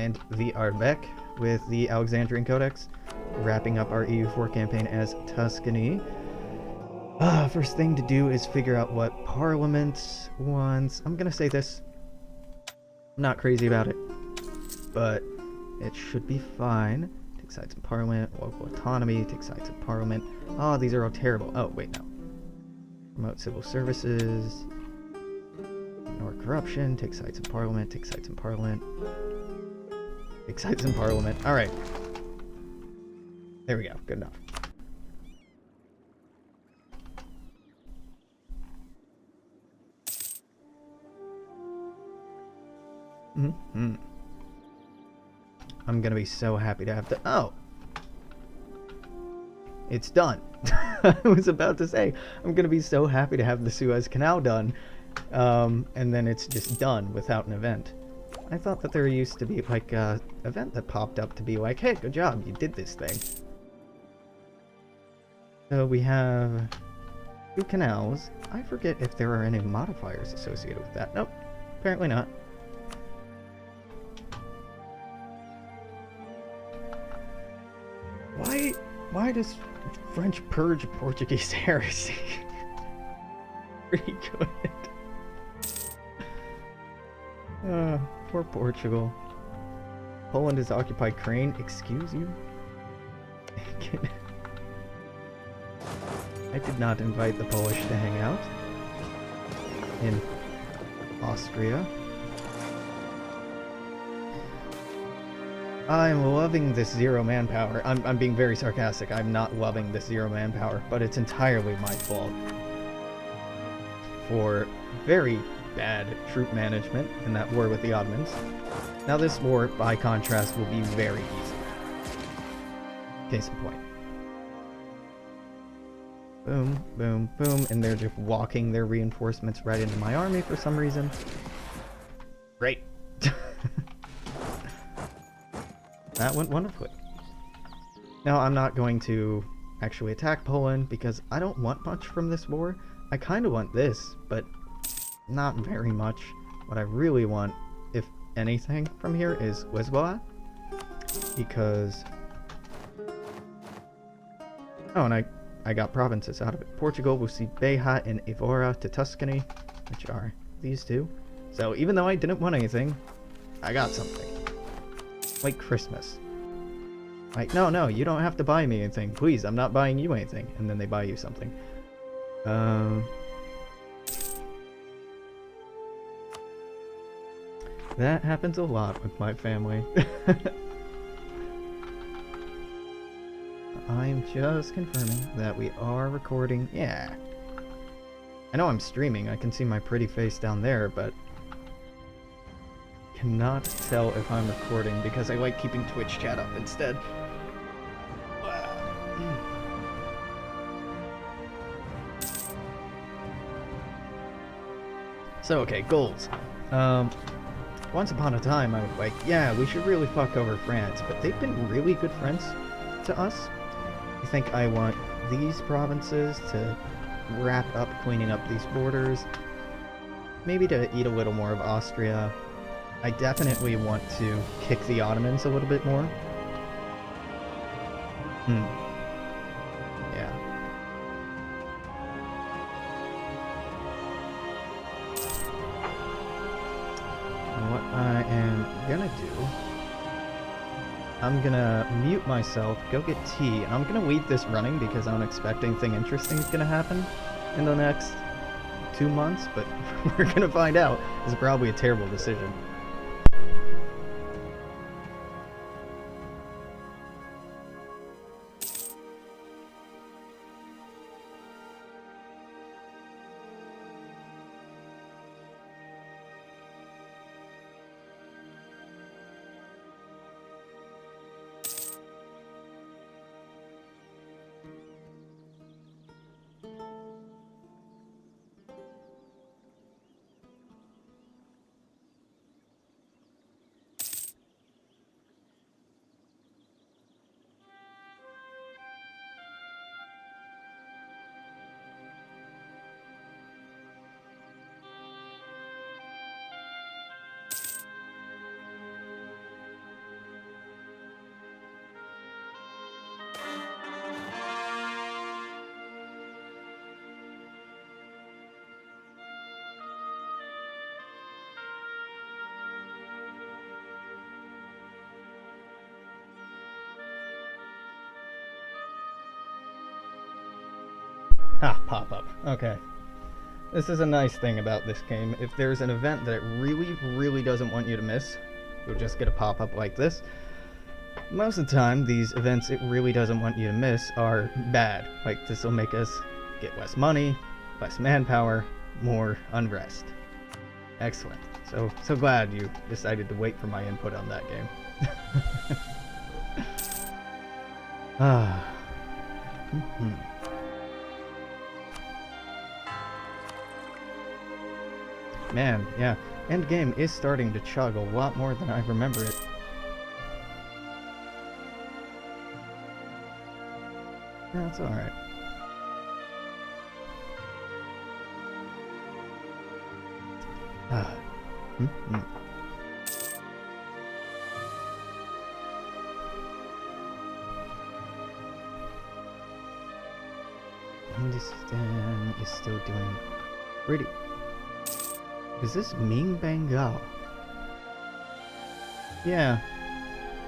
and we are back with the Alexandrian Codex, wrapping up our EU4 campaign as Tuscany. First thing to do is figure out what Parliament wants. I'm gonna say this. I'm not crazy about it, but it should be fine. Take sides in Parliament, local autonomy, take sides in Parliament. Oh, these are all terrible. Oh, wait, no. Promote civil services. Ignore corruption, take sides in Parliament, take sides in Parliament. Take sides in Parliament. Alright. There we go. Good enough. I'm gonna be so happy to have to... Oh! It's done. I was about to say, I'm gonna be so happy to have the Suez Canal done. And then it's just done without an event. I thought that there used to be like a event that popped up to be like, hey, good job, you did this thing. So we have 2 canals. I forget if there are any modifiers associated with that. Nope, apparently not. Why does French purge Portuguese heresy? Pretty good. Poor Portugal. Poland has occupied Crane. Excuse you? I did not invite the Polish to hang out in Austria. I'm loving this zero manpower. I'm being very sarcastic. I'm not loving this zero manpower, but it's entirely my fault for very bad troop management in that war with the Ottomans. Now this war, by contrast, will be very easy. Case in point. Boom, boom, boom, and they're just walking their reinforcements right into my army for some reason. Great. That went wonderfully. Now, I'm not going to actually attack Poland because I don't want much from this war. I kind of want this, but not very much. What I really want, if anything, from here is Lisboa. Because... Oh, and I got provinces out of it. Portugal will cede Beja and Evora to Tuscany, which are these two. So even though I didn't want anything, I got something. Like Christmas. Like, no, you don't have to buy me anything. Please, I'm not buying you anything. And then they buy you something. That happens a lot with my family. I'm just confirming that we are recording. Yeah. I know I'm streaming. I can see my pretty face down there, but cannot tell if I'm recording because I like keeping Twitch chat up instead. So, okay, goals. Once upon a time, I was like, yeah, we should really fuck over France, but they've been really good friends to us. I think I want these provinces to wrap up cleaning up these borders. Maybe to eat a little more of Austria. I definitely want to kick the Ottomans a little bit more. Yeah. And what I am gonna do, I'm gonna mute myself, go get tea, and I'm gonna leave this running because I don't expect anything interesting is gonna happen in the next 2 months, but we're gonna find out. This is probably a terrible decision. Ah, pop-up. Okay. This is a nice thing about this game. If there's an event that it really, really doesn't want you to miss, you'll just get a pop-up like this. Most of the time, these events it really doesn't want you to miss are bad. Like, this will make us get less money, less manpower, more unrest. Excellent. So glad you decided to wait for my input on that game. Ah. Man, yeah. Endgame is starting to chug a lot more than I remember it. That's alright. Hindustan is still doing pretty. Is this Ming Bengal? Yeah.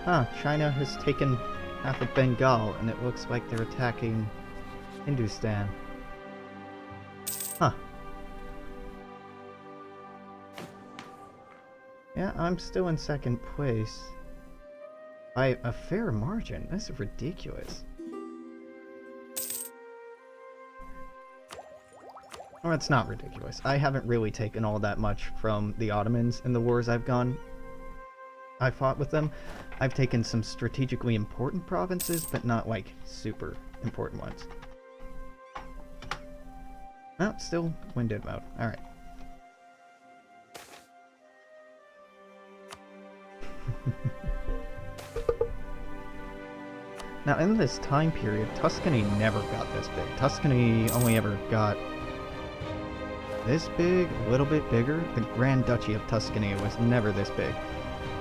Huh, China has taken half of Bengal, and it looks like they're attacking Hindustan. Huh. Yeah, I'm still in second place. By a fair margin. That's ridiculous. Well, it's not ridiculous. I haven't really taken all that much from the Ottomans in the wars I've fought with them. I've taken some strategically important provinces, but not like super important ones. Oh, still winded mode. Alright. Now, in this time period, Tuscany never got this big. Tuscany only ever got this big, a little bit bigger. The Grand Duchy of Tuscany was never this big.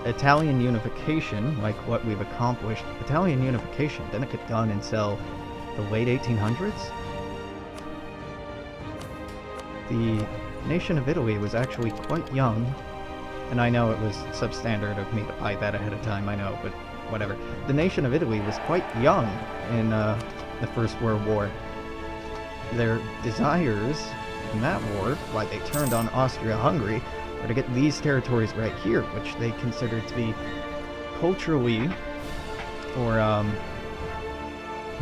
Italian unification, like what we've accomplished, Italian unification didn't get done until the late 1800s. The nation of Italy was actually quite young, and I know it was substandard of me to buy that ahead of time, I know, but whatever. The nation of Italy was quite young in the First World War. Their desires in that war, why they turned on Austria-Hungary, were to get these territories right here, which they considered to be culturally or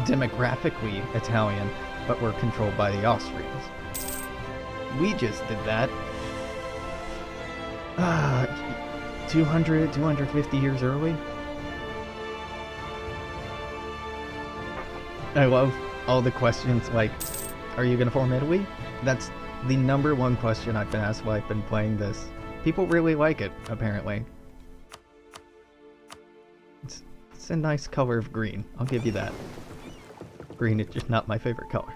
demographically Italian, but were controlled by the Austrians. We just did that 250 years early. I love all the questions like, are you going to form Italy? That's the #1 question I've been asked while I've been playing this. People really like it, apparently. It's a nice color of green, I'll give you that. Green is just not my favorite color.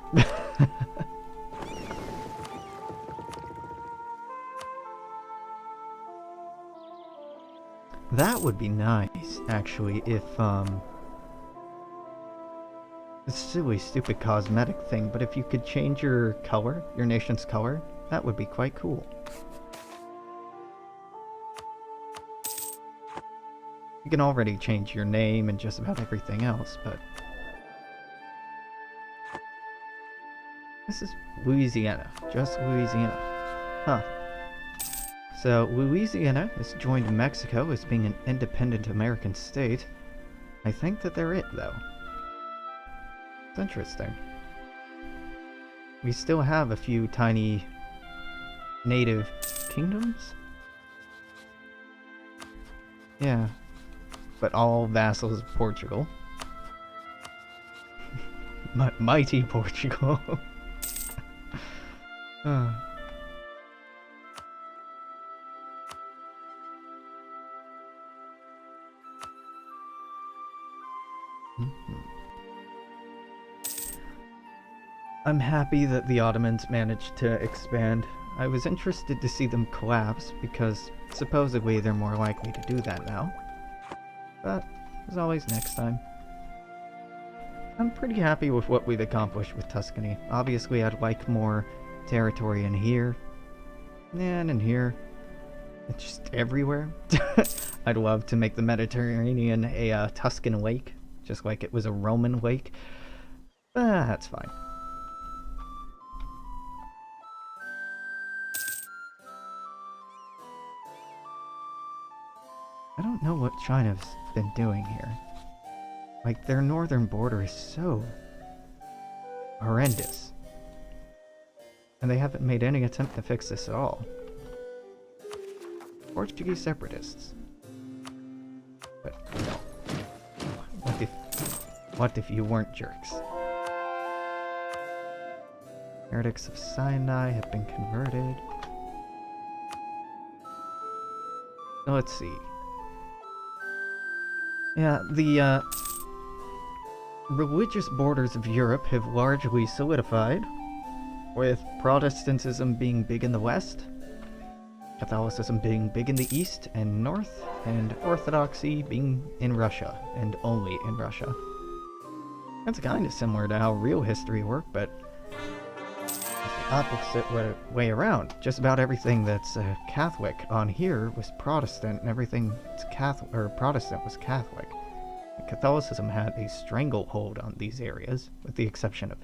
That would be nice, actually, if, it's a silly, stupid cosmetic thing, but if you could change your color, your nation's color, that would be quite cool. You can already change your name and just about everything else, but... This is Louisiana. Just Louisiana. Huh. So, Louisiana has joined Mexico as being an independent American state. I think that they're it, though. It's interesting. We still have a few tiny native kingdoms? Yeah. But all vassals of Portugal. Mighty Portugal. I'm happy that the Ottomans managed to expand. I was interested to see them collapse, because supposedly they're more likely to do that now. But, as always, next time. I'm pretty happy with what we've accomplished with Tuscany. Obviously, I'd like more territory in here, and in here, and just everywhere. I'd love to make the Mediterranean a Tuscan lake, just like it was a Roman lake. But that's fine. I don't know what China's been doing here. Like, their northern border is so horrendous. And they haven't made any attempt to fix this at all. Portuguese separatists. But no. What if you weren't jerks? Heretics of Sinai have been converted. So let's see. Yeah, the religious borders of Europe have largely solidified, with Protestantism being big in the west, Catholicism being big in the east and north, and Orthodoxy being in Russia, and only in Russia. That's kind of similar to how real history worked, but it's the opposite way around. Just about everything that's Catholic on here was Protestant, and everything that's Catholic or Protestant was Catholic. Catholicism had a stranglehold on these areas, with the exception of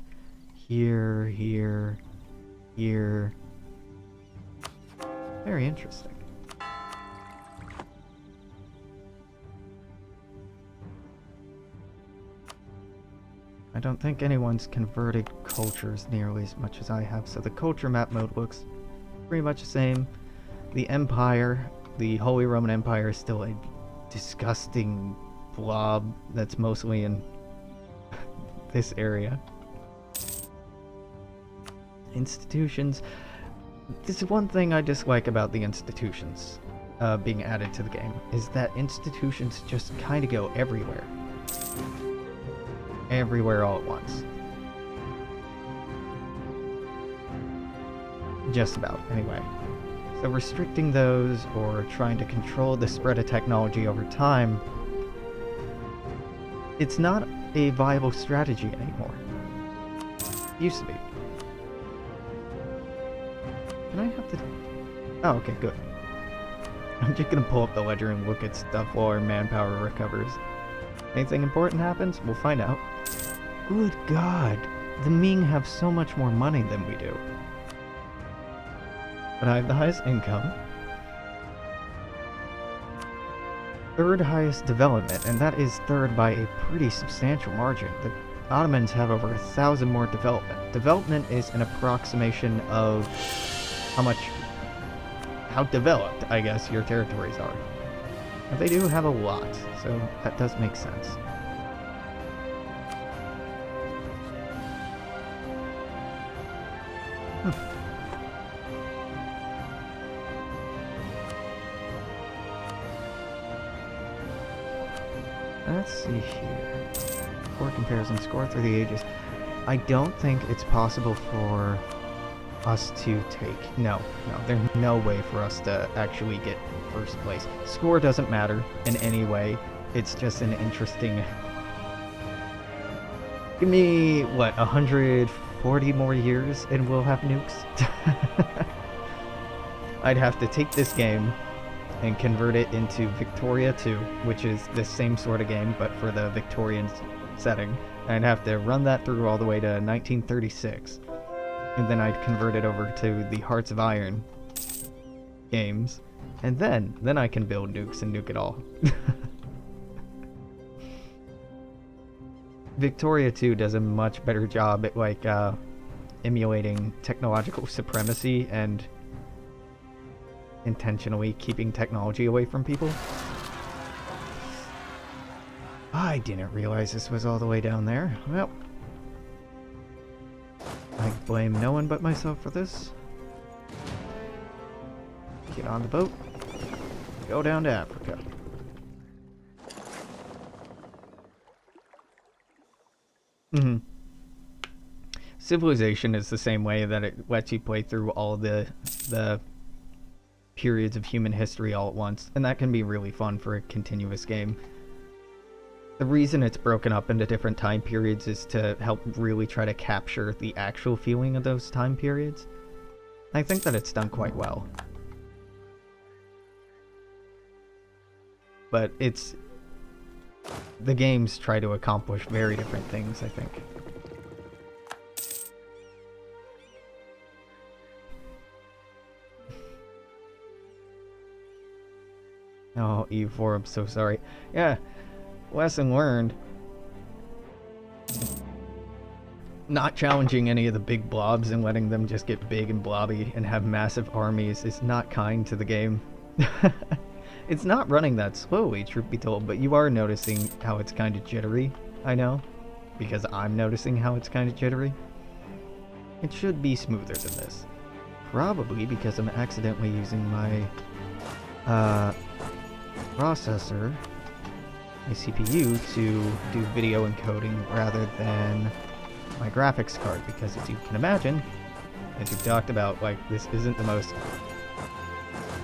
here, here, here. Very interesting. I don't think anyone's converted cultures nearly as much as I have, so the culture map mode looks pretty much the same. The Empire, the Holy Roman Empire, is still a disgusting blob that's mostly in this area. Institutions. This is one thing I dislike about the institutions being added to the game, is that institutions just kind of go everywhere. Everywhere all at once. Just about, anyway. So restricting those or trying to control the spread of technology over time, it's not a viable strategy anymore. It used to be. Can I have the... Oh, okay, good. I'm just gonna pull up the ledger and look at stuff while our manpower recovers. Anything important happens, we'll find out. Good God, the Ming have so much more money than we do. But I have the highest income. Third highest development, and that is third by a pretty substantial margin. The Ottomans have over 1,000 more development. Development is an approximation of how developed, I guess, your territories are. And they do have a lot, so that does make sense. Let's see here. Score comparison, score through the ages. I don't think it's possible for us to take... No, there's no way for us to actually get first place. Score doesn't matter in any way. It's just an interesting... Give me, what, 140 more years and we'll have nukes? I'd have to take this game and convert it into Victoria 2, which is the same sort of game, but for the Victorian setting. I'd have to run that through all the way to 1936. And then I'd convert it over to the Hearts of Iron games. And then I can build nukes and nuke it all. Victoria 2 does a much better job at, like, emulating technological supremacy and intentionally keeping technology away from people. I didn't realize this was all the way down there. Well, I blame no one but myself for this. Get on the boat. Go down to Africa. Civilization is the same way that it lets you play through all the periods of human history all at once, and that can be really fun for a continuous game. The reason it's broken up into different time periods is to help really try to capture the actual feeling of those time periods. I think that it's done quite well. But the games try to accomplish very different things, I think. Oh, EU4, I'm so sorry. Yeah, lesson learned. Not challenging any of the big blobs and letting them just get big and blobby and have massive armies is not kind to the game. It's not running that slowly, truth be told, but you are noticing how it's kind of jittery, I know. Because I'm noticing how it's kind of jittery. It should be smoother than this. Probably because I'm accidentally using my processor, my CPU, to do video encoding rather than my graphics card, because as you can imagine, as we've talked about, like, this isn't the most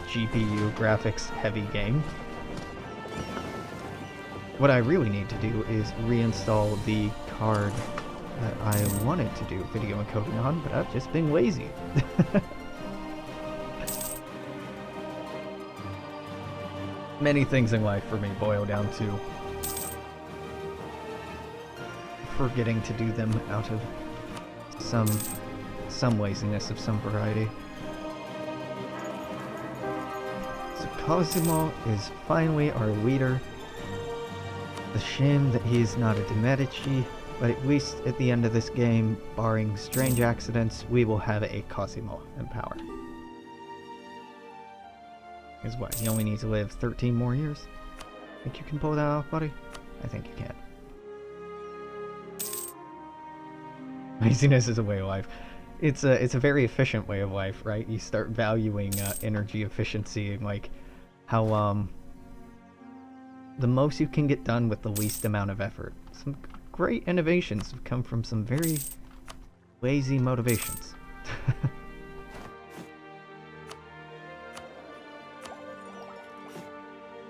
GPU graphics heavy game. What I really need to do is reinstall the card that I wanted to do video encoding on, but I've just been lazy. Many things in life for me boil down to forgetting to do them out of some laziness of some variety. So Cosimo is finally our leader. It's a shame that he's not a de Medici, but at least at the end of this game, barring strange accidents, we will have a Cosimo in power. Because what, he only needs to live 13 more years? Think you can pull that off, buddy? I think you can. Laziness is a way of life. It's a very efficient way of life, right? You start valuing energy efficiency and like how the most you can get done with the least amount of effort. Some great innovations have come from some very lazy motivations.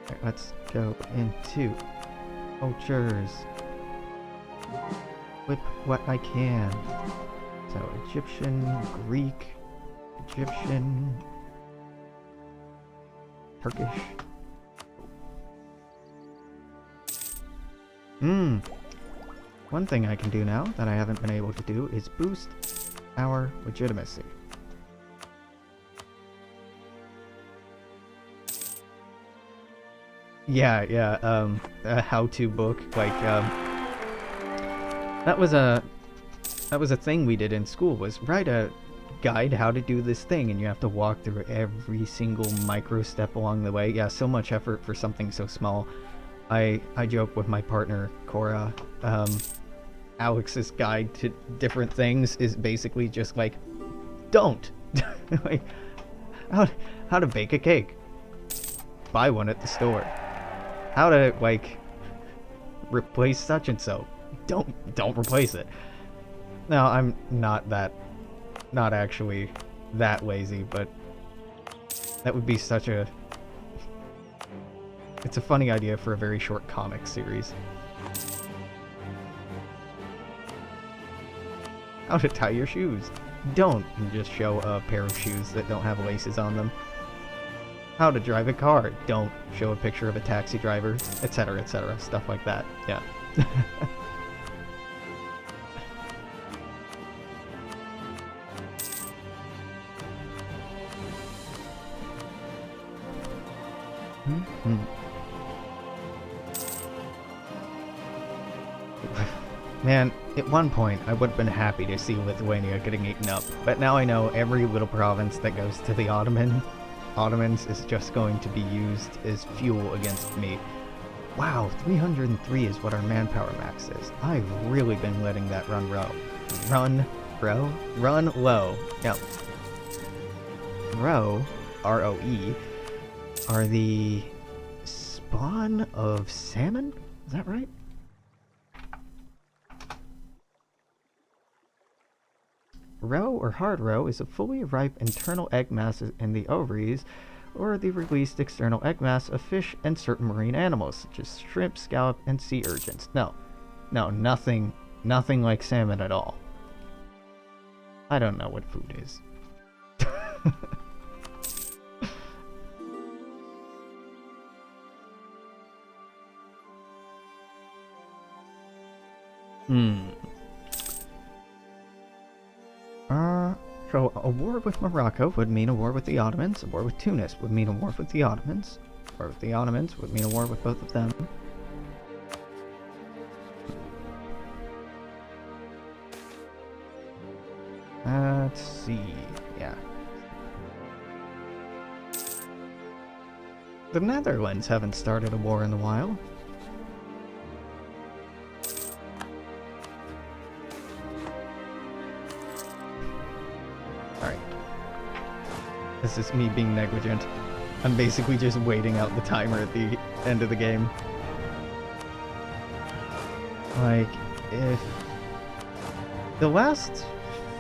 Alright, let's go into cultures. Whip what I can. So Egyptian, Greek, Egyptian, Turkish. One thing I can do now that I haven't been able to do is boost our legitimacy. Yeah, a how-to book, like, that was a thing we did in school, was write a guide how to do this thing, and you have to walk through every single micro step along the way. Yeah, so much effort for something so small. I joke with my partner, Cora, Alex's guide to different things is basically just like, don't! Like, how to bake a cake. Buy one at the store. How to, like, replace such and so. Don't replace it. Now, I'm not actually that lazy, but that would be such a... It's a funny idea for a very short comic series. How to tie your shoes. Don't just show a pair of shoes that don't have laces on them. How to drive a car. Don't show a picture of a taxi driver, etc., etc. Stuff like that. Yeah. Man, at one point I would have been happy to see Lithuania getting eaten up, but now I know every little province that goes to the Ottomans is just going to be used as fuel against me. Wow, 303 is what our manpower max is. I've really been letting that run low. Run low. Now, Roe, R-O-E, are the spawn of salmon? Is that right? Roe, or hard roe, is a fully ripe internal egg mass in the ovaries, or the released external egg mass of fish and certain marine animals, such as shrimp, scallop, and sea urchins. No, nothing like salmon at all. I don't know what food is. So a war with Morocco would mean a war with the Ottomans. A war with Tunis would mean a war with the Ottomans. war with the Ottomans would mean a war with both of them. Let's see. Yeah. The Netherlands haven't started a war in a while. Alright. This is me being negligent. I'm basically just waiting out the timer at the end of the game. Like, if the last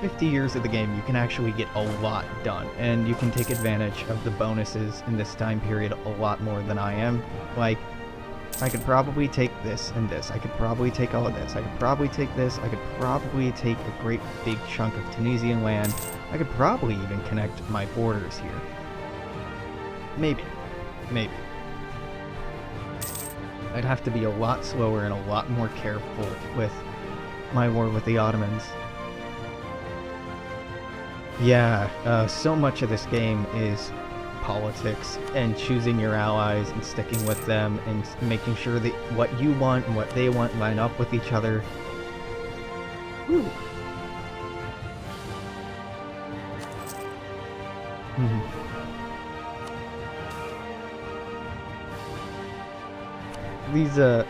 50 years of the game, you can actually get a lot done, and you can take advantage of the bonuses in this time period a lot more than I am. Like, I could probably take this and this, I could probably take all of this, I could probably take this, I could probably take a great big chunk of Tunisian land, I could probably even connect my borders here. Maybe. Maybe. I'd have to be a lot slower and a lot more careful with my war with the Ottomans. Yeah, so much of this game is politics and choosing your allies and sticking with them and making sure that what you want and what they want line up with each other. Whew. These,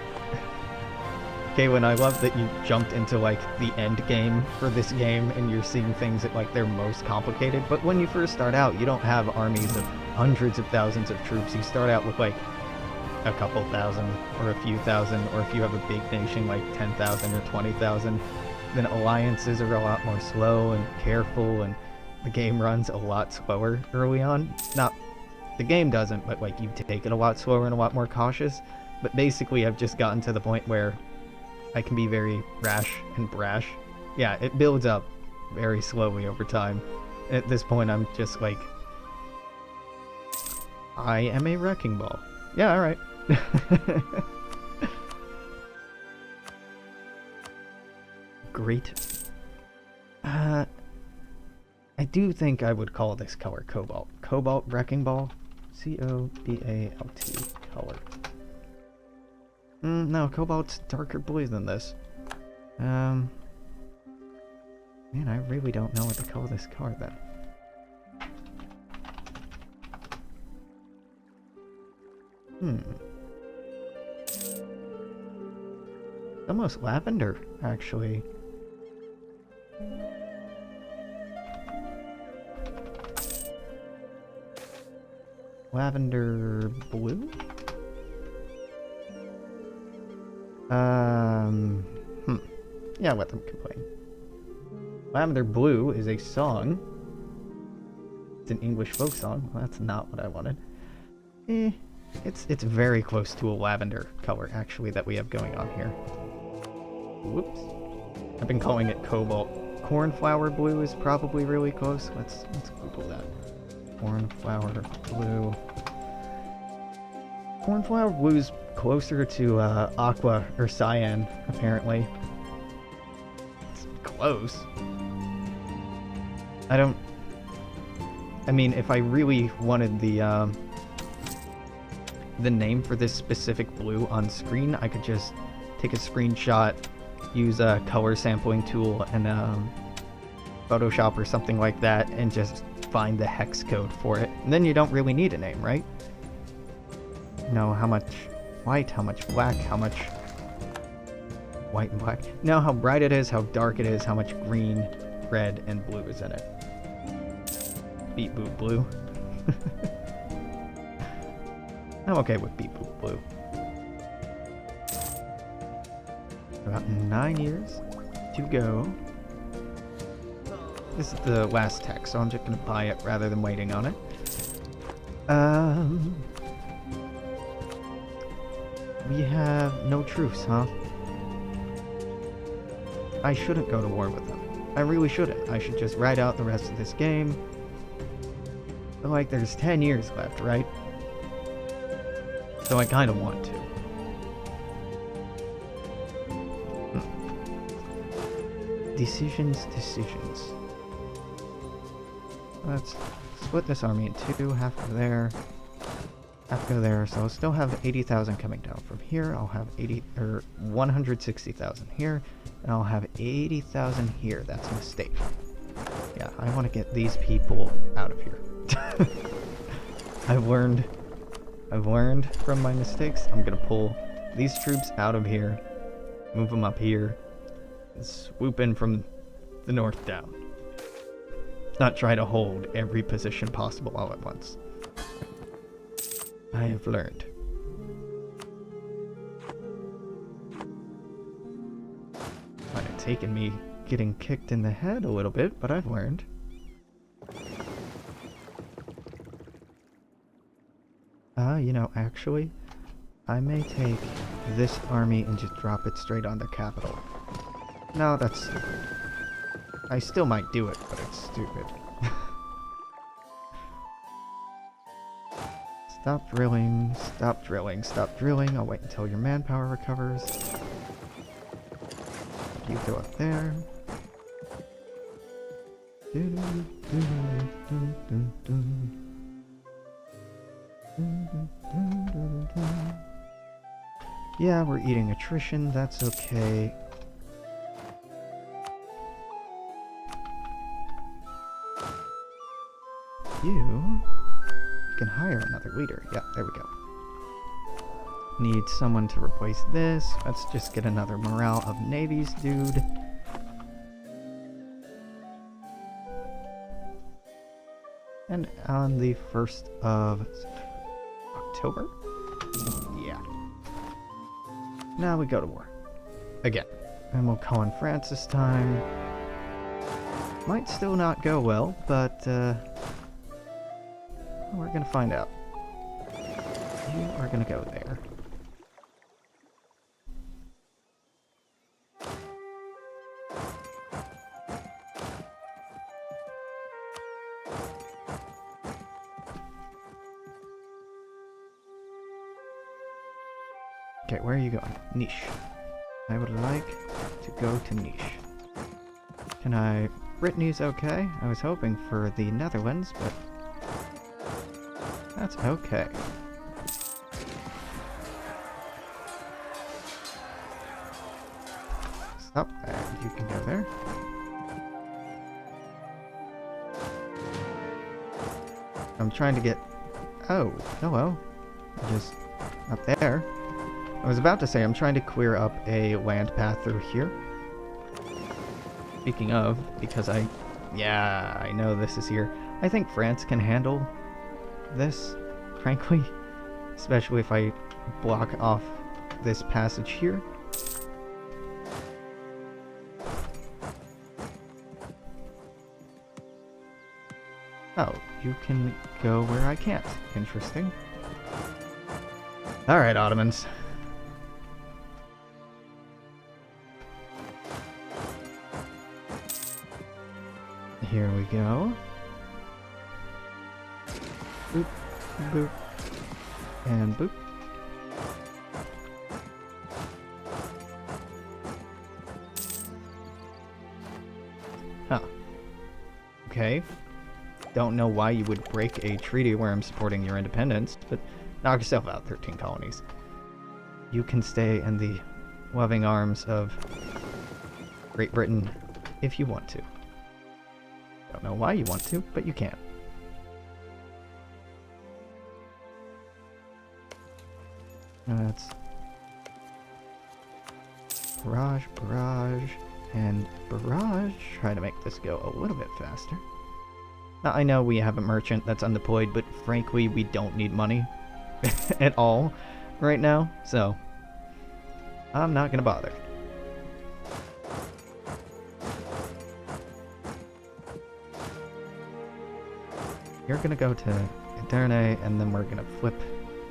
Kaylin, I love that you jumped into, like, the end game for this game, and you're seeing things at, like, their most complicated, but when you first start out, you don't have armies of hundreds of thousands of troops. You start out with, like, a couple thousand, or a few thousand, or if you have a big nation, like 10,000 or 20,000, then alliances are a lot more slow and careful, and the game runs a lot slower early on. Not, the game doesn't, but, like, you take it a lot slower and a lot more cautious, but basically I've just gotten to the point where I can be very rash and brash. Yeah, it builds up very slowly over time. At this point, I'm just like, I am a wrecking ball. Yeah, alright. Great. I do think I would call this color Cobalt. Cobalt Wrecking Ball. C-O-B-A-L-T. Color. No, Cobalt's darker blue than this. Man, I really don't know what to call this car then. Almost lavender, actually. Lavender blue? Yeah, let them complain. Lavender Blue is a song. It's an English folk song. Well, that's not what I wanted. It's very close to a lavender color, actually, that we have going on here. Whoops. I've been calling it Cobalt. Cornflower Blue is probably really close. Let's Google that. Cornflower Blue. Cornflower Blue's closer to aqua or cyan, apparently. It's close. I mean, if I really wanted the name for this specific blue on screen, I could just take a screenshot, use a color sampling tool and Photoshop or something like that, and just find the hex code for it. And then you don't really need a name, right? Know how much white, how much black, how much white and black. Know how bright it is, how dark it is, how much green, red, and blue is in it. Beet boop blue. I'm okay with beet boop blue. About 9 years to go. This is the last text, so I'm just gonna buy it rather than waiting on it. We have no truce, huh? I shouldn't go to war with them. I really shouldn't. I should just ride out the rest of this game. But, like, there's 10 years left, right? So I kind of want to. Decisions. Let's split this army in two, half over there. After there, so I'll still have 80,000 coming down from here. I'll have 160,000 here, and I'll have 80,000 here. That's a mistake. Yeah, I want to get these people out of here. I've learned from my mistakes. I'm gonna pull these troops out of here, move them up here, and swoop in from the north down. Not try to hold every position possible all at once. I have learned. Might have taken me getting kicked in the head a little bit, but I've learned. You know, actually, I may take this army and just drop it straight on the capital. No, that's stupid. I still might do it, but it's stupid. Stop drilling, stop drilling, stop drilling. I'll wait until your manpower recovers. You go up there. Yeah, we're eating attrition, that's okay. You can hire another leader. Yeah, there we go. Need someone to replace this. Let's just get another morale of navies, dude. And on the 1st of October? Yeah. Now we go to war. Again. And we'll call in France this time. Might still not go well, but we're gonna find out. You are gonna go there. Okay, where are you going? Niche. I would like to go to Niche. Can I... Brittany's okay. I was hoping for the Netherlands, but... that's okay. Stop, and you can go there. I'm trying to get... Oh, hello. Just up there. I was about to say, I'm trying to clear up a land path through here. Speaking of, because yeah, I know this is here. I think France can handle this, frankly. Especially if I block off this passage here. Oh, you can go where I can't. Interesting. Alright, Ottomans. Here we go. Boop, boop, and boop. Huh. Okay. Don't know why you would break a treaty where I'm supporting your independence, but knock yourself out, 13 colonies. You can stay in the loving arms of Great Britain if you want to. Don't know why you want to, but you can. That's barrage, barrage, and barrage. Try to make this go a little bit faster. Now, I know we have a merchant that's undeployed, but frankly, we don't need money at all right now, so I'm not gonna bother. You're gonna go to Edernay, and then we're gonna flip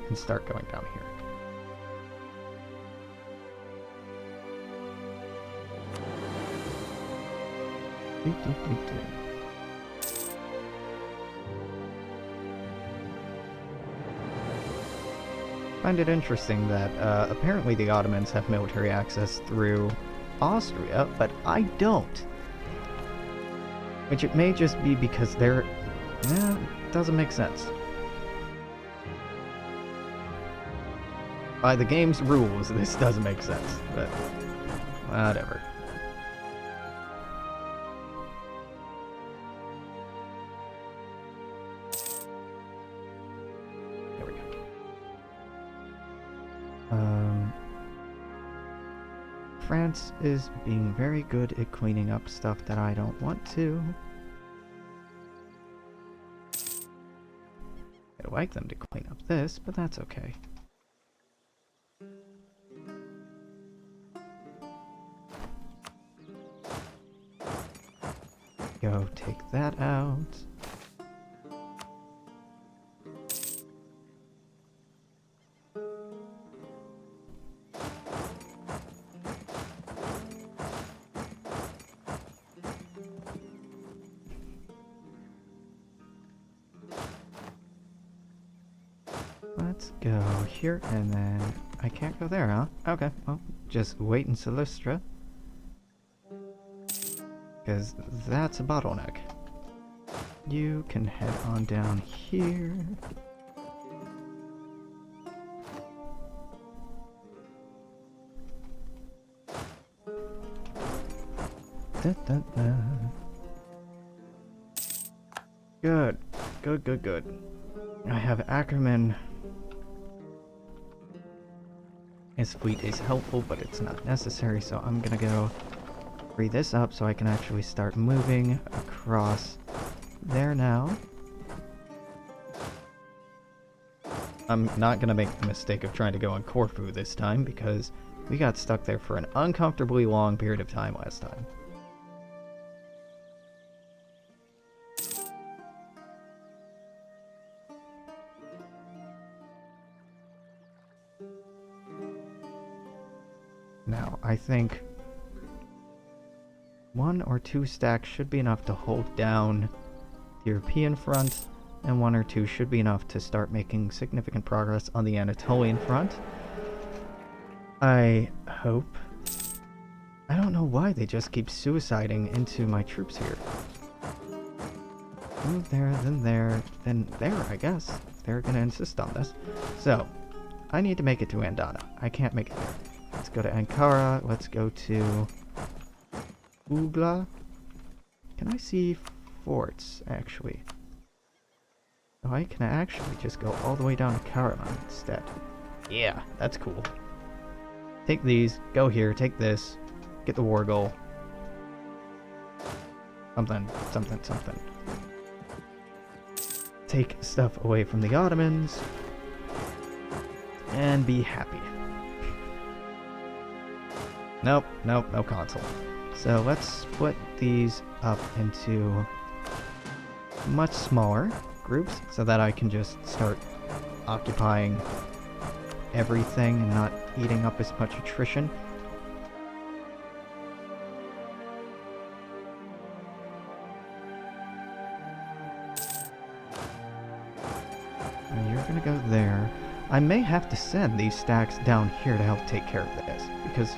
and start going down here. Find it interesting that apparently the Ottomans have military access through Austria, but I don't. Which it may just be because they're... yeah, doesn't make sense. By the game's rules, this doesn't make sense, but whatever. There we go. France is being very good at cleaning up stuff that I don't want to. I'd like them to clean up this, but that's okay. Go take that out. Let's go here, and then I can't go there, huh? Okay, well, just wait in Silistra. Because that's a bottleneck. You can head on down here. Da, da, da. Good. Good, good, good. I have Ackerman. His fleet is helpful, but it's not necessary, so I'm gonna go free this up so I can actually start moving across there now. I'm not gonna make the mistake of trying to go on Corfu this time, because we got stuck there for an uncomfortably long period of time last time. Now, I think 1 or 2 stacks should be enough to hold down the European front, and 1 or 2 should be enough to start making significant progress on the Anatolian front. I hope. I don't know why they just keep suiciding into my troops here. Move there, then there, then there, I guess. They're gonna insist on this. So, I need to make it to Andana. I can't make it there. Let's go to Ankara. Let's go to Ugla. Can I see forts, actually? Oh, I can actually just go all the way down to Karaman instead. Yeah, that's cool. Take these, go here, take this, get the war goal. Something, something, something. Take stuff away from the Ottomans, and be happy. Nope, nope, no console. So let's split these up into much smaller groups so that I can just start occupying everything and not eating up as much attrition. And you're gonna go there. I may have to send these stacks down here to help take care of this, because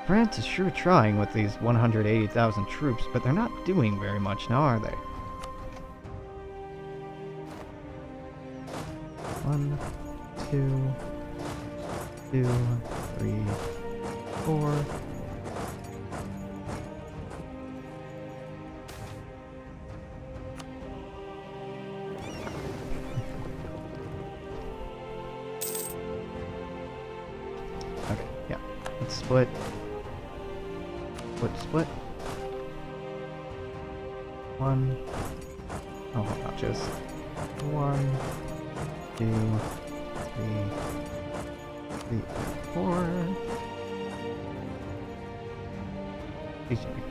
France is sure trying with these 180,000 troops, but they're not doing very much now, are they? 1, 2, 2, 3, 4. Okay, yeah. Let's split. Split. 1. Oh, not just 1, 2, 3, 4.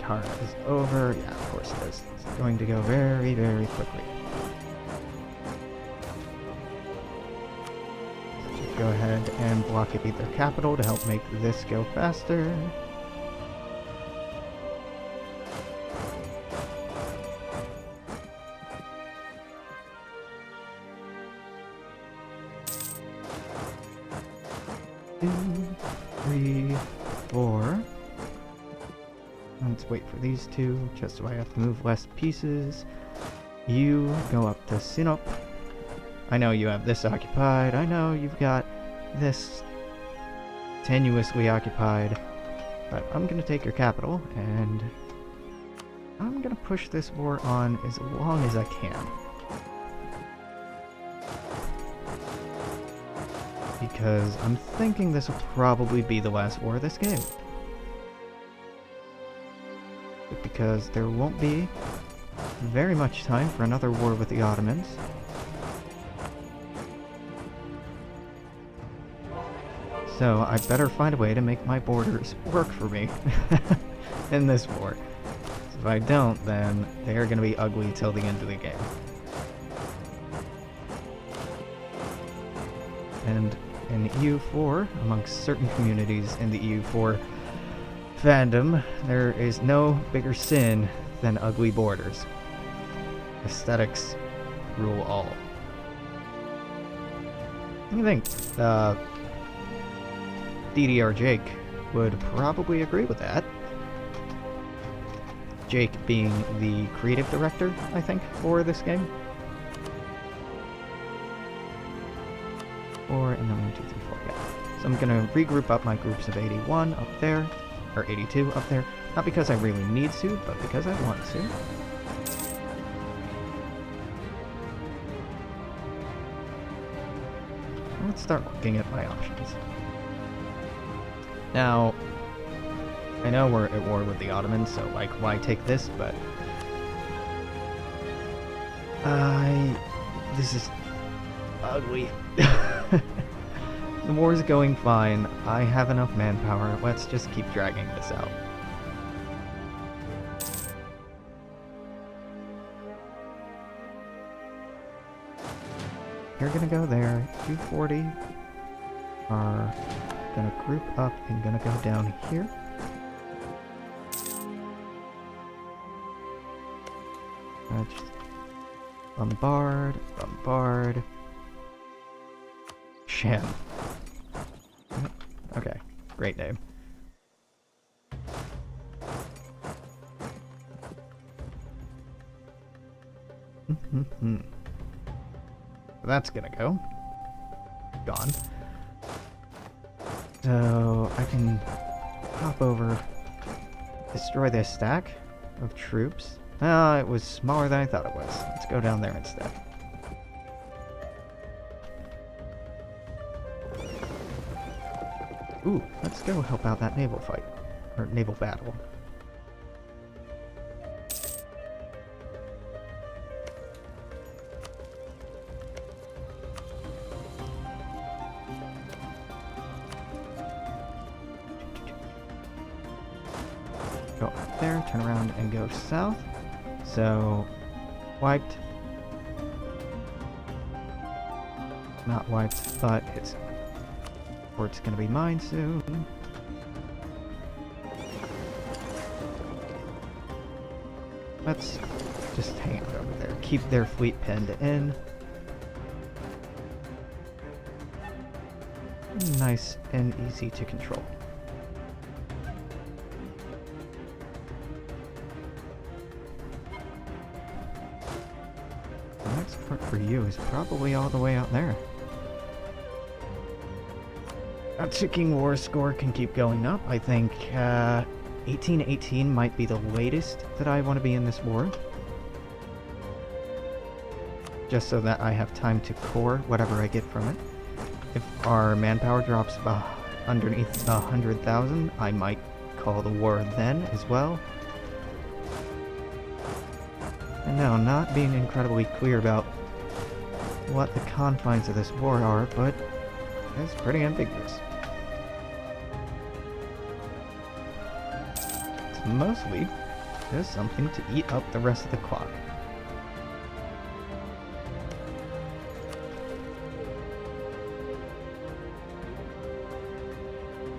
Car is over. Yeah, of course it is. It's going to go very, very quickly. Go ahead and blockade their capital to help make this go faster. Let's wait for these two, just so I have to move less pieces. You go up to Sinop. I know you have this occupied. I know you've got this tenuously occupied. But I'm gonna take your capital, and I'm gonna push this war on as long as I can. Because I'm thinking this will probably be the last war of this game. Because there won't be very much time for another war with the Ottomans. So I better find a way to make my borders work for me in this war. If I don't, then they are going to be ugly till the end of the game. And in EU4, amongst certain communities in the EU4 fandom, there is no bigger sin than ugly borders. Aesthetics rule all. What do you think? DDR Jake would probably agree with that. Jake being the creative director, I think, for this game. And then 1, 2, 3, 4, yeah. So I'm gonna regroup up my groups of 81 up there, or 82 up there. Not because I really need to, but because I want to. Let's start looking at my options. Now, I know we're at war with the Ottomans, so, like, why take this, but... This is... ugly. The war's going fine. I have enough manpower. Let's just keep dragging this out. You're gonna go there. 240 are gonna group up and gonna go down here. Just bombard, bombard. Sham. Okay, great name. That's gonna go. Gone. So I can hop over, destroy this stack of troops. It was smaller than I thought it was. Let's go down there instead. Ooh, let's go help out that naval fight. Or naval battle. Go up there, turn around and go south. So, wiped. Not wiped, but it's... Port's gonna be mine soon. Let's just hang it over there. Keep their fleet pinned in. Nice and easy to control. The next part for you is probably all the way out there. Our ticking war score can keep going up. I think 1818 might be the latest that I want to be in this war. Just so that I have time to core whatever I get from it. If our manpower drops underneath 100,000, I might call the war then as well. And no, not being incredibly clear about what the confines of this war are, but it's pretty ambiguous. It's mostly just something to eat up the rest of the clock.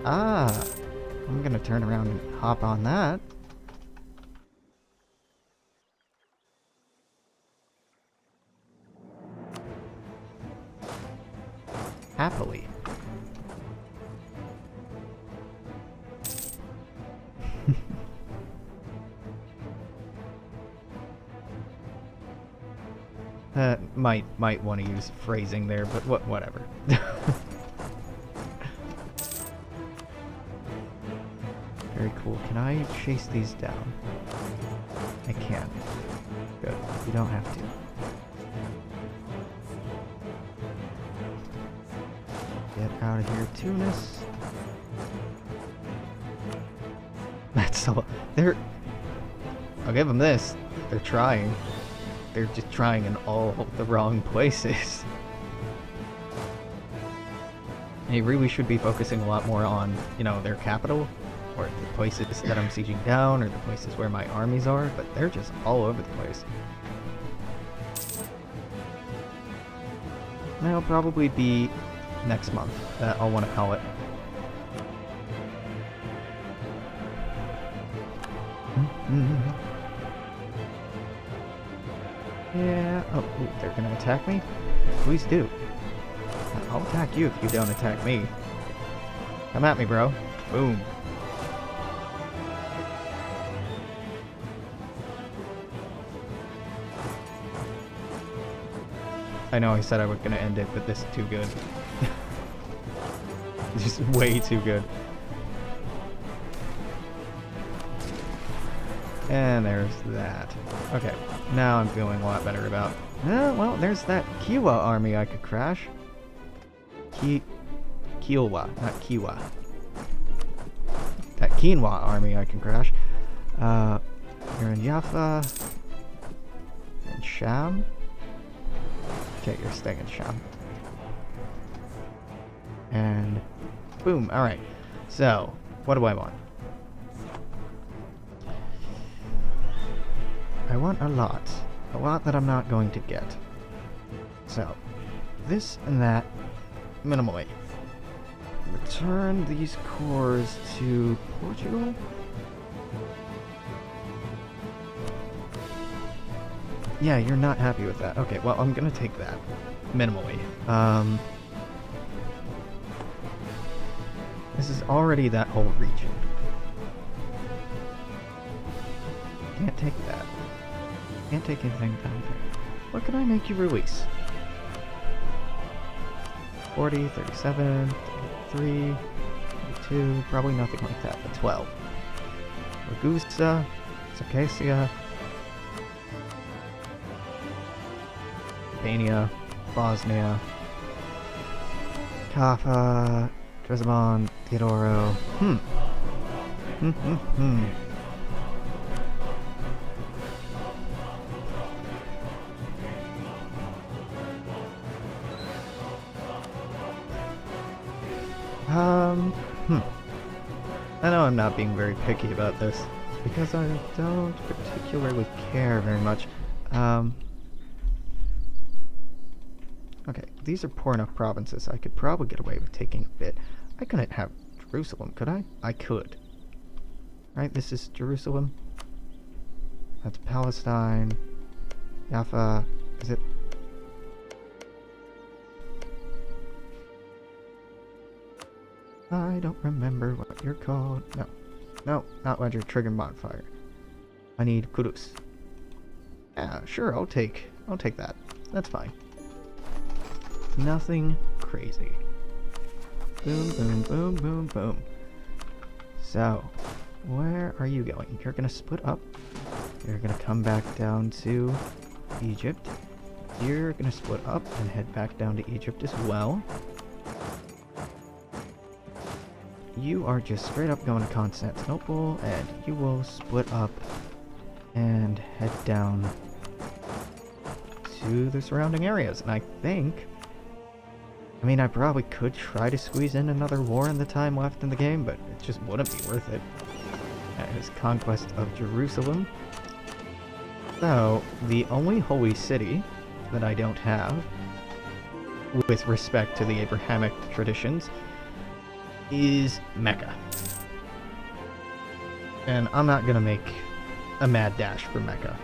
Ah, I'm gonna turn around and hop on that. Happily. Might want to use phrasing there, but whatever. Very cool. Can I chase these down? I can. Good. You don't have to. Get out of here, Tunis. That's so... They're... I'll give them this. They're trying. They're just trying in all the wrong places. They really should be focusing a lot more on, you know, their capital, or the places that I'm sieging down, or the places where my armies are, but they're just all over the place. That'll probably be next month that I'll want to call it. Yeah. Oh, ooh, they're gonna attack me? Please do. I'll attack you if you don't attack me. Come at me, bro. Boom. I know I said I was gonna end it, but this is too good. Just way too good. And there's that. Okay, now I'm feeling a lot better about... well, there's that Kiowa army I could crash. Kiowa, not Kiwa. That quinoa army I can crash. You're in Jaffa. And Sham. Okay, you're staying in Sham. And boom, alright. So, what do I want? I want a lot. A lot that I'm not going to get. So, this and that, minimally. Return these cores to Portugal? Yeah, you're not happy with that. Okay, well, I'm gonna take that. Minimally. This is already that whole region. Can't take that. Can't take anything down there. What can I make you release? 40, 37, 33, 32, probably nothing like that, but 12. Ragusa, Circassia, Albania, Bosnia, Kaffa, Dresmon, Theodoro. I know I'm not being very picky about this, because I don't particularly care very much. Okay, these are poor enough provinces. I could probably get away with taking a bit. I couldn't have Jerusalem, could I? I could. Right, this is Jerusalem. That's Palestine. Jaffa. Is it? I don't remember what you're called. No. No, not Ledger. Trigger modifier. I need Kudus. Yeah, sure, I'll take that. That's fine. Nothing crazy. Boom, boom, boom, boom, boom. So, where are you going? You're gonna split up. You're gonna come back down to Egypt. You're gonna split up and head back down to Egypt as well. You are just straight up going to Constantinople, and you will split up and head down to the surrounding areas. And I think... I mean, I probably could try to squeeze in another war in the time left in the game, but it just wouldn't be worth it. That is conquest of Jerusalem. So, the only holy city that I don't have, with respect to the Abrahamic traditions, is Mecca. And I'm not gonna make a mad dash for Mecca.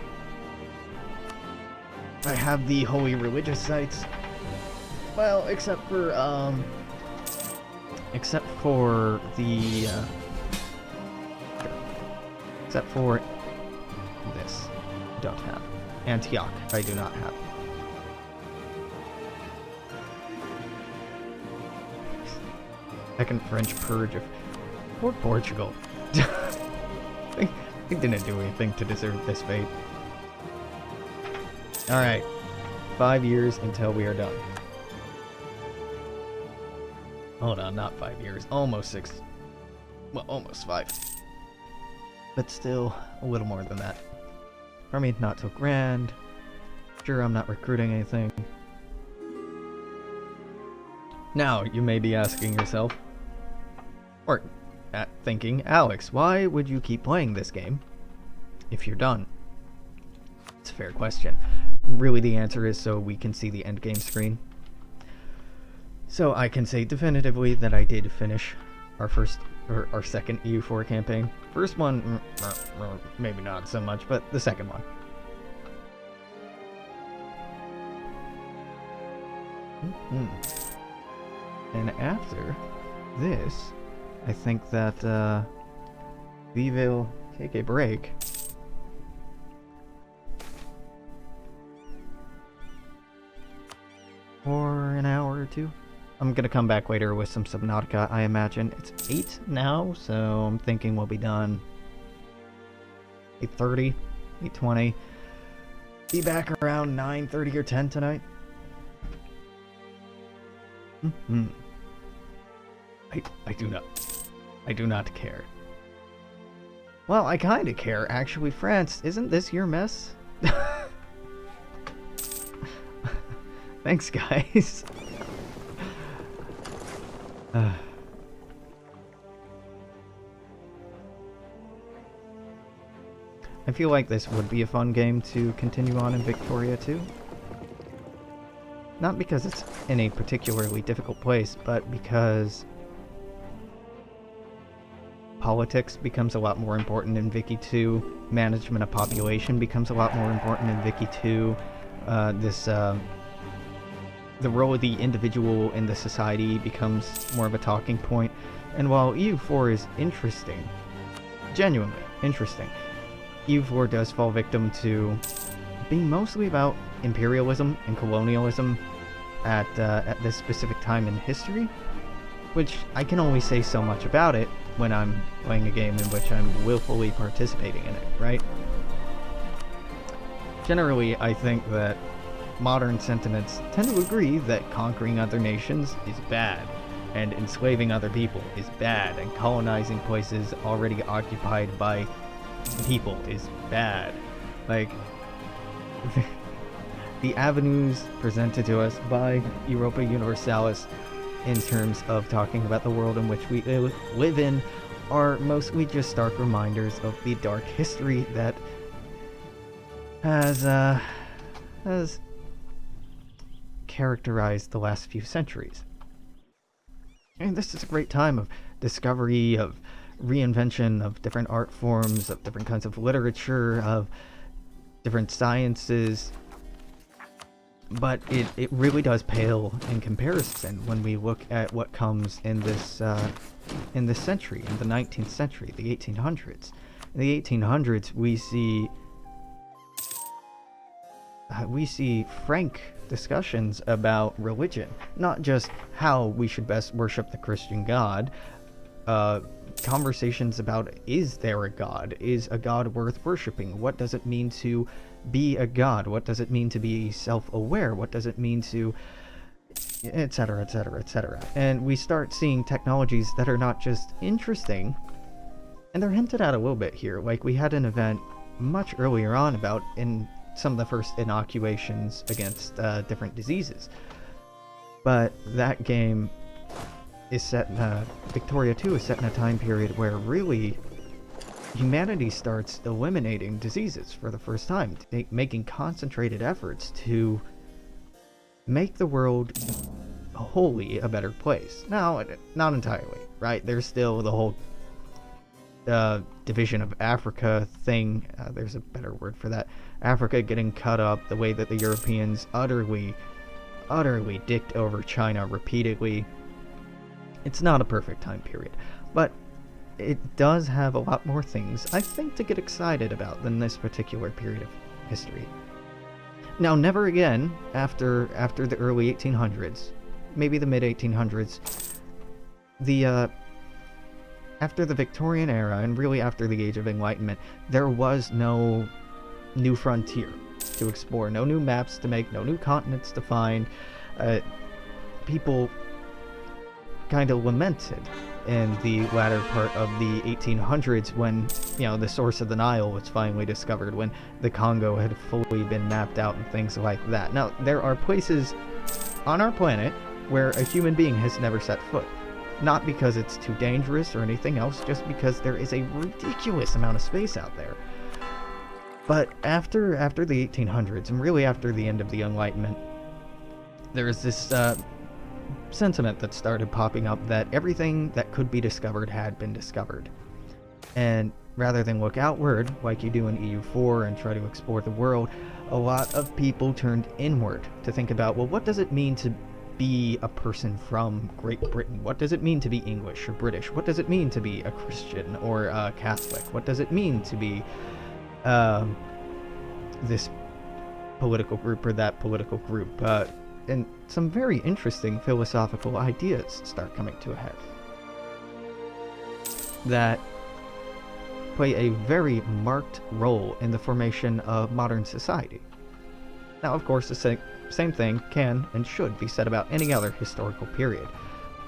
I have the holy religious sites. Well, except for the, except for this, I don't have. Antioch, I do not have. Second French purge of... Poor Portugal. They didn't do anything to deserve this fate. Alright. 5 years until we are done. Hold on, not 5 years. Almost 6. Well, almost 5. But still, a little more than that. Army not so grand. Sure, I'm not recruiting anything. Now, you may be asking yourself, or thinking, Alex, why would you keep playing this game if you're done? It's a fair question. Really, the answer is so we can see the end game screen. So I can say definitively that I did finish our second EU4 campaign. First one, maybe not so much, but the second one. And after this, I think that we will take a break. For an hour or two. I'm gonna come back later with some Subnautica, I imagine. It's 8 now, so I'm thinking we'll be done 8:30, 8:20. Be back around 9:30 or 10 tonight. I do not care. Well, I kinda care, actually. France, isn't this your mess? Thanks, guys. I feel like this would be a fun game to continue on in Victoria too. Not because it's in a particularly difficult place, but because politics becomes a lot more important in Vicky 2, management of population becomes a lot more important in Vicky 2, the role of the individual in the society becomes more of a talking point. And while EU4 is interesting, genuinely interesting, EU4 does fall victim to being mostly about imperialism and colonialism at this specific time in history, which I can only say so much about it when I'm playing a game in which I'm willfully participating in it, right? Generally, I think that modern sentiments tend to agree that conquering other nations is bad, and enslaving other people is bad, and colonizing places already occupied by people is bad. Like, the avenues presented to us by Europa Universalis in terms of talking about the world in which we live in are mostly just stark reminders of the dark history that has characterized the last few centuries. And this is a great time of discovery, of reinvention of different art forms, of different kinds of literature, of different sciences. But it really does pale in comparison when we look at what comes in this century, in the 19th century, the 1800s. In the 1800s, we see frank discussions about religion, not just how we should best worship the Christian God. Conversations about, is there a God? Is a God worth worshiping? What does it mean to be a god? What does it mean to be self-aware? What does it mean to, etc., etc., etc. And we start seeing technologies that are not just interesting, and they're hinted at a little bit here. Like, we had an event much earlier on about in some of the first inoculations against different diseases. But that game is set in Victoria 2 is set in a time period where really humanity starts eliminating diseases for the first time, making concentrated efforts to make the world wholly a better place. Now, not entirely, right? There's still the whole division of Africa thing. There's a better word for that. Africa getting cut up, the way that the Europeans utterly dicked over China repeatedly. It's not a perfect time period, but it does have a lot more things, I think, to get excited about than this particular period of history. Now, never again, after the early 1800s, maybe the mid-1800s, the after the Victorian era, and really after the Age of Enlightenment, there was no new frontier to explore, no new maps to make, no new continents to find. People kind of lamented in the latter part of the 1800s when, the source of the Nile was finally discovered, when the Congo had fully been mapped out and things like that. Now, there are places on our planet where a human being has never set foot. Not because it's too dangerous or anything else, just because there is a ridiculous amount of space out there. But after the 1800s, and really after the end of the Enlightenment, there is this sentiment that started popping up that everything that could be discovered had been discovered. And rather than look outward, like you do in EU4 and try to explore the world, a lot of people turned inward to think about, well, what does it mean to be a person from Great Britain? What does it mean to be English or British? What does it mean to be a Christian or a Catholic? What does it mean to be this political group or that political group? And some very interesting philosophical ideas start coming to a head that play a very marked role in the formation of modern society. Now, of course, the same thing can and should be said about any other historical period,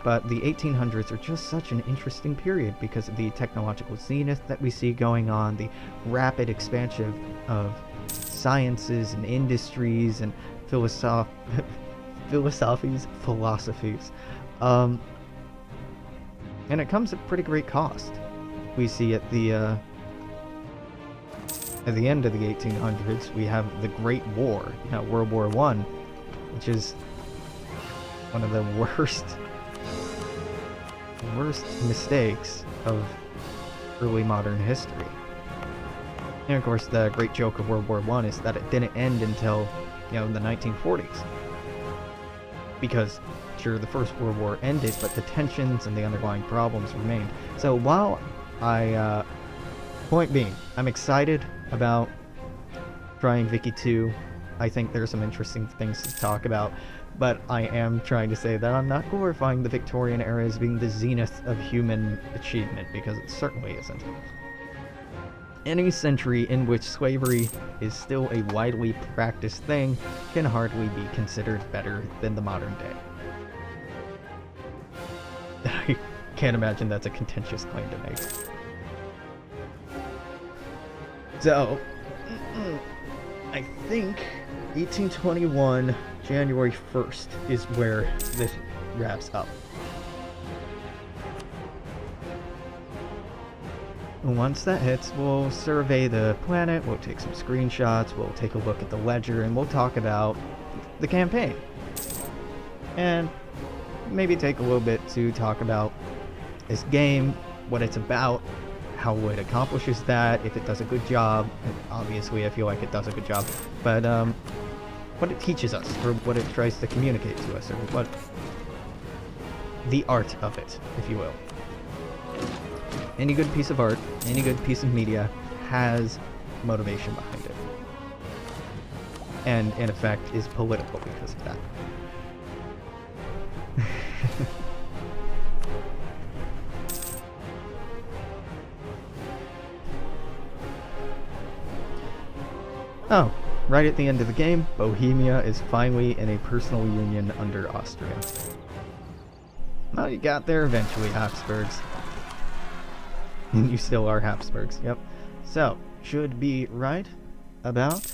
but the 1800s are just such an interesting period because of the technological zenith that we see going on, the rapid expansion of sciences and industries and philosophies. And it comes at pretty great cost. We see at the end of the 1800s, we have the Great War, World War I, which is one of the worst mistakes of early modern history. And of course, the great joke of World War I is that it didn't end until, the 1940s. Because, sure, the First World War ended, but the tensions and the underlying problems remained. So while point being, I'm excited about trying Vicky 2. I think there's some interesting things to talk about, but I am trying to say that I'm not glorifying the Victorian era as being the zenith of human achievement, because it certainly isn't. Any century in which slavery is still a widely practiced thing can hardly be considered better than the modern day. I can't imagine that's a contentious claim to make. So, I think 1821, January 1st is where this wraps up. Once that hits, we'll survey the planet, we'll take some screenshots, we'll take a look at the ledger, and we'll talk about the campaign. And maybe take a little bit to talk about this game, what it's about, how it accomplishes that, if it does a good job. And obviously, I feel like it does a good job. But what it teaches us, or what it tries to communicate to us, or what the art of it, if you will. Any good piece of art, any good piece of media has motivation behind it. And, in effect, is political because of that. Oh, right at the end of the game, Bohemia is finally in a personal union under Austria. Well, you got there eventually, Habsburgs. You still are Habsburgs, yep. So, should be right about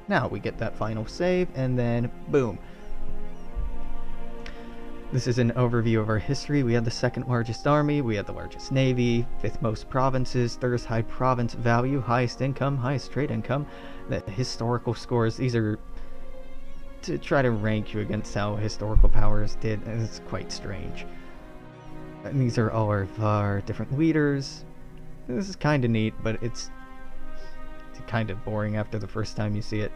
now. We get that final save, and then boom. This is an overview of our history. We had the second largest army, we had the largest navy, fifth most provinces, third high province value, highest income, highest trade income. The historical scores, these are to try to rank you against how historical powers did, and it's quite strange. And these are all of our different leaders. This is kind of neat, but it's kind of boring after the first time you see it.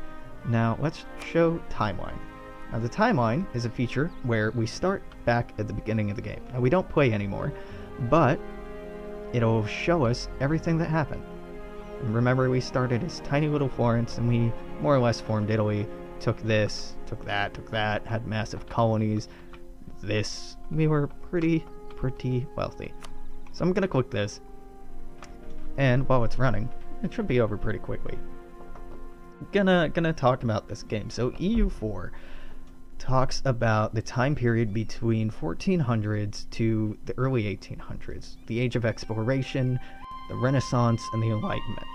Now, let's show timeline. Now, the timeline is a feature where we start back at the beginning of the game. Now, we don't play anymore, but it'll show us everything that happened. Remember, we started as tiny little Florence, and we more or less formed Italy, took this, took that, had massive colonies, this, we were pretty wealthy. So I'm gonna click this, and while it's running, it should be over pretty quickly. Gonna talk about this game. So EU4 talks about the time period between 1400s to the early 1800s, the age of exploration, the Renaissance, and the Enlightenment,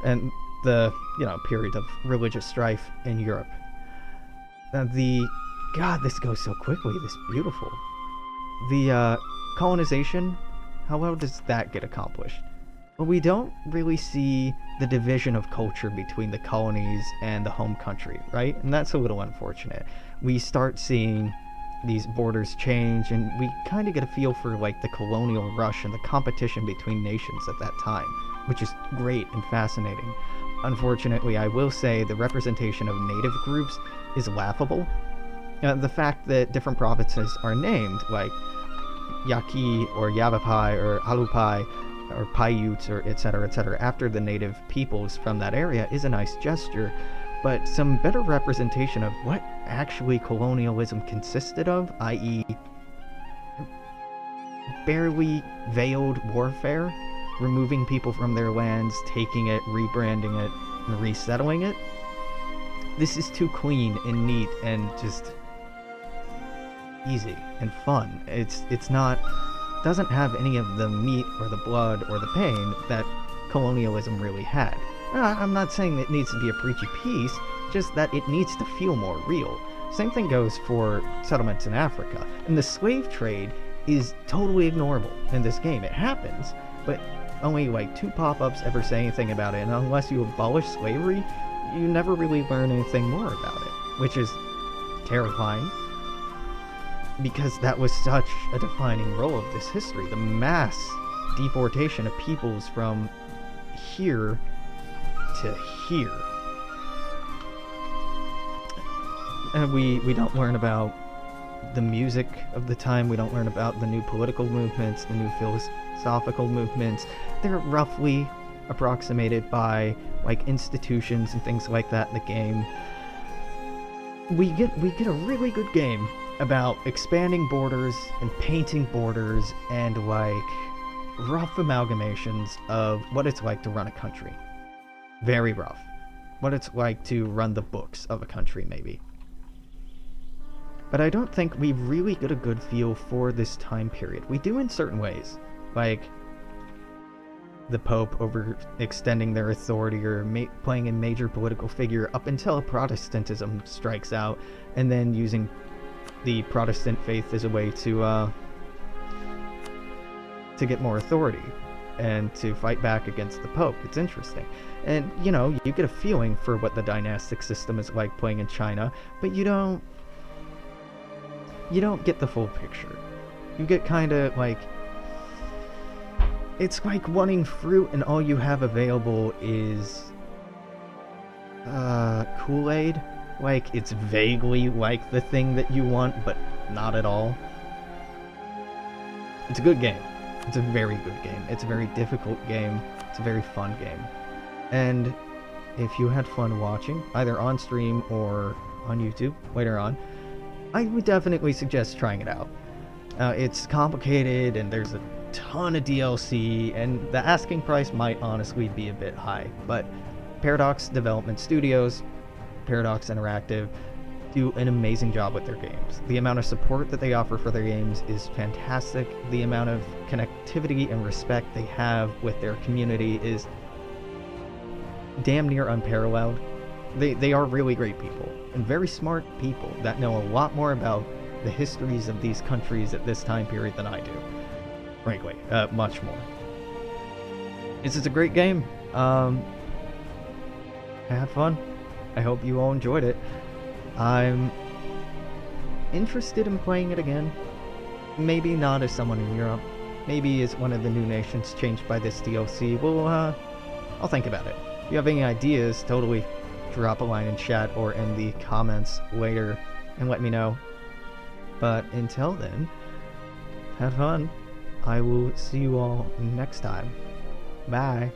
and the period of religious strife in Europe. God, this goes so quickly. This is beautiful. The colonization, how well does that get accomplished? Well, we don't really see the division of culture between the colonies and the home country, right? And that's a little unfortunate. We start seeing these borders change, and we kind of get a feel for like the colonial rush and the competition between nations at that time, which is great and fascinating. Unfortunately, I will say the representation of native groups is laughable. The fact that different provinces are named, like Yaqui or Yavapai or Alupai or Paiutes or etc., after the native peoples from that area is a nice gesture, but some better representation of what actually colonialism consisted of, i.e. barely veiled warfare, removing people from their lands, taking it, rebranding it, and resettling it. This is too clean and neat and just easy and fun. It's not, doesn't have any of the meat or the blood or the pain that colonialism really had. I'm not saying it needs to be a preachy piece, just that it needs to feel more real. Same thing goes for settlements in Africa. And the slave trade is totally ignorable in this game. It happens, but only like 2 pop-ups ever say anything about it, and unless you abolish slavery, you never really learn anything more about it, which is terrifying, because that was such a defining role of this history. The mass deportation of peoples from here to here. And we don't learn about the music of the time, we don't learn about the new political movements, the new philosophical movements. They're roughly approximated by like institutions and things like that in the game. We get a really good game about expanding borders and painting borders and like rough amalgamations of what it's like to run a country. Very rough. What it's like to run the books of a country, maybe. But I don't think we really get a good feel for this time period. We do in certain ways, like the Pope overextending their authority or playing a major political figure up until Protestantism strikes out, and then using the Protestant faith as a way to get more authority and to fight back against the Pope. It's interesting. And, you get a feeling for what the dynastic system is like playing in China, but you don't get the full picture. You get kind of like, it's like wanting fruit and all you have available is Kool-Aid. Like, it's vaguely like the thing that you want, but not at all. It's a good game. It's a very good game. It's a very difficult game. It's a very fun game. And if you had fun watching, either on stream or on YouTube later on, I would definitely suggest trying it out. It's complicated, and there's a ton of DLC, and the asking price might honestly be a bit high, but Paradox Development Studios, Paradox Interactive, do an amazing job with their games. The amount of support that they offer for their games is fantastic. The amount of connectivity and respect they have with their community is damn near unparalleled. They are really great people, and very smart people that know a lot more about the histories of these countries at this time period than I do. Frankly, much more. This is a great game. I had fun. I hope you all enjoyed it. I'm interested in playing it again. Maybe not as someone in Europe. Maybe as one of the new nations changed by this DLC. Well, I'll think about it. If you have any ideas, totally drop a line in chat or in the comments later and let me know. But until then, have fun. I will see you all next time. Bye.